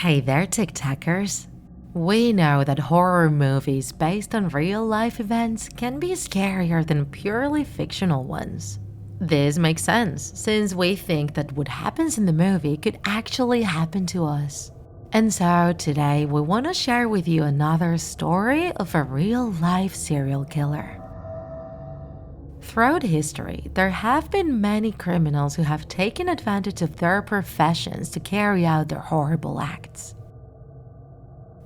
Hey there, tiktakers. We know that horror movies based on real-life events can be scarier than purely fictional ones. This makes sense, since we think that what happens in the movie could actually happen to us. And so today we want to share with you another story of a real-life serial killer. Throughout history, there have been many criminals who have taken advantage of their professions to carry out their horrible acts.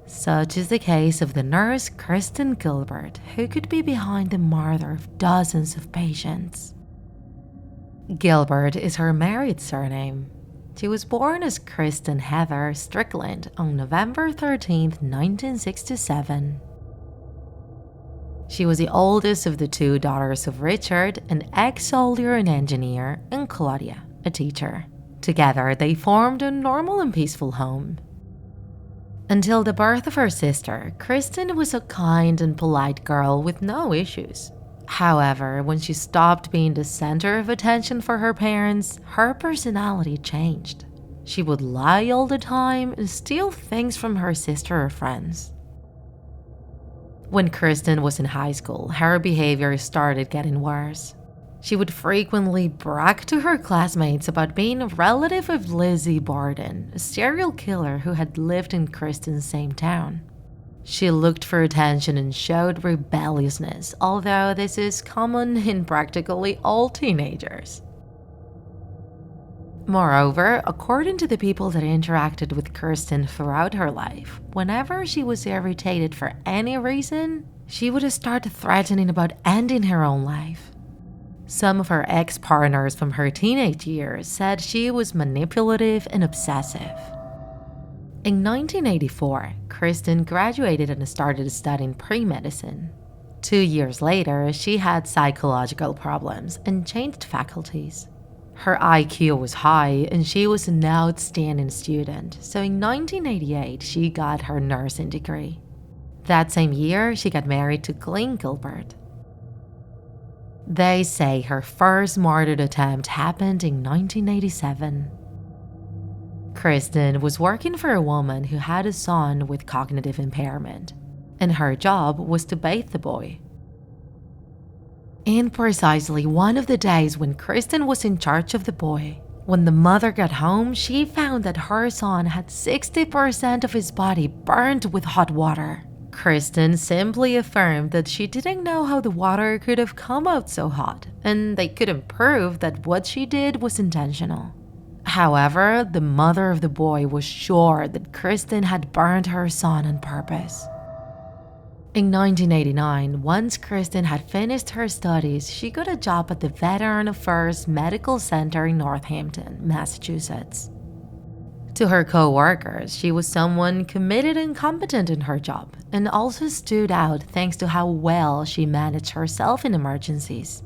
Such is the case of the nurse Kristen Gilbert, who could be behind the murder of dozens of patients. Gilbert is her married surname. She was born as Kristen Heather Strickland on November 13, 1967. She was the oldest of the two daughters of Richard, an ex-soldier and engineer, and Claudia, a teacher. Together, they formed a normal and peaceful home. Until the birth of her sister, Kristen was a kind and polite girl with no issues. However, when she stopped being the center of attention for her parents, her personality changed. She would lie all the time and steal things from her sister or friends. When Kristen was in high school, her behavior started getting worse. She would frequently brag to her classmates about being a relative of Lizzie Borden, a serial killer who had lived in Kristen's same town. She looked for attention and showed rebelliousness, although this is common in practically all teenagers. Moreover, according to the people that interacted with Kristen throughout her life, whenever she was irritated for any reason, she would start threatening about ending her own life. Some of her ex-partners from her teenage years said she was manipulative and obsessive. In 1984, Kristen graduated and started studying pre-medicine. 2 years later, she had psychological problems and changed faculties. Her IQ was high and she was an outstanding student, so in 1988 she got her nursing degree. That same year, she got married to Glenn Gilbert. They say her first murder attempt happened in 1987. Kristen was working for a woman who had a son with cognitive impairment, and her job was to bathe the boy. In precisely one of the days when Kristen was in charge of the boy, when the mother got home, she found that her son had 60% of his body burned with hot water. Kristen simply affirmed that she didn't know how the water could have come out so hot, and they couldn't prove that what she did was intentional. However, the mother of the boy was sure that Kristen had burned her son on purpose. In 1989, once Kristen had finished her studies, she got a job at the Veteran Affairs Medical Center in Northampton, Massachusetts. To her co-workers, she was someone committed and competent in her job, and also stood out thanks to how well she managed herself in emergencies.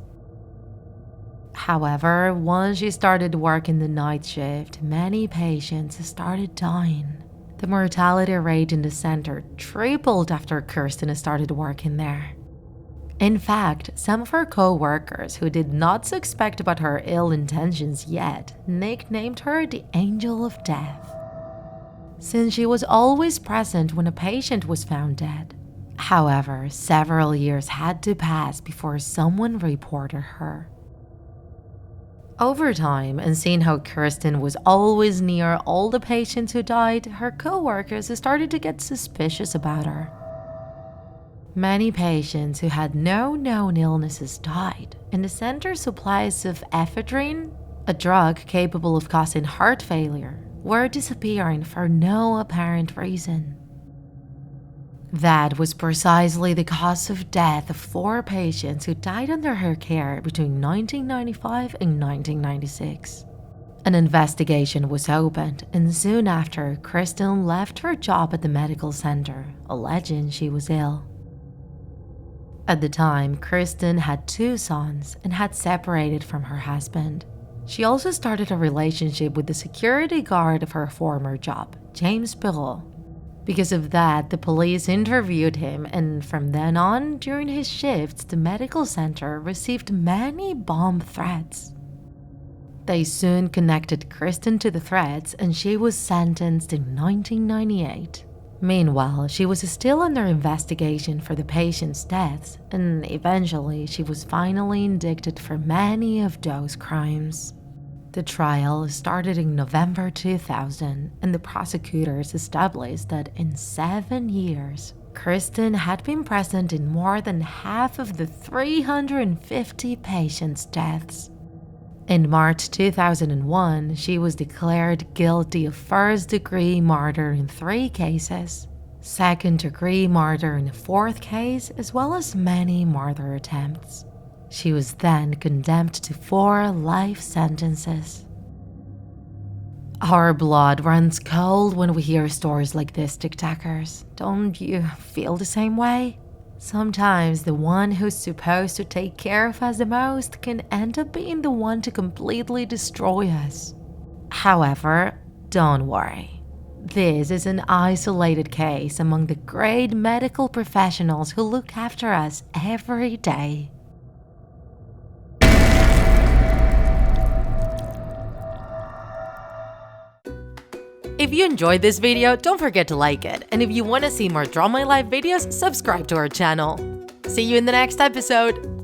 However, once she started working the night shift, many patients started dying. The mortality rate in the center tripled after Kristen started working there. In fact, some of her co-workers who did not suspect about her ill intentions yet nicknamed her the Angel of Death, since she was always present when a patient was found dead. However, several years had to pass before someone reported her. Over time, and seeing how Kristen was always near all the patients who died, her co-workers started to get suspicious about her. Many patients who had no known illnesses died, and the center's supplies of ephedrine, a drug capable of causing heart failure, were disappearing for no apparent reason. That was precisely the cause of death of 4 patients who died under her care between 1995 and 1996. An investigation was opened, and soon after, Kristen left her job at the medical center, alleging she was ill. At the time, Kristen had 2 sons and had separated from her husband. She also started a relationship with the security guard of her former job, James Perrault. Because of that, the police interviewed him, and from then on, during his shifts, the medical center received many bomb threats. They soon connected Kristen to the threats and she was sentenced in 1998. Meanwhile, she was still under investigation for the patient's deaths, and eventually she was finally indicted for many of those crimes. The trial started in November 2000, and the prosecutors established that in 7 years, Kristen had been present in more than half of the 350 patients' deaths. In March 2001, she was declared guilty of first-degree murder in 3 cases, second-degree murder in a 4th case, as well as many murder attempts. She was then condemned to 4 life sentences. Our blood runs cold when we hear stories like this, TikTakers. Don't you feel the same way? Sometimes the one who's supposed to take care of us the most can end up being the one to completely destroy us. However, don't worry. This is an isolated case among the great medical professionals who look after us every day. If you enjoyed this video, don't forget to like it, and if you want to see more Draw My Life videos, subscribe to our channel. See you in the next episode!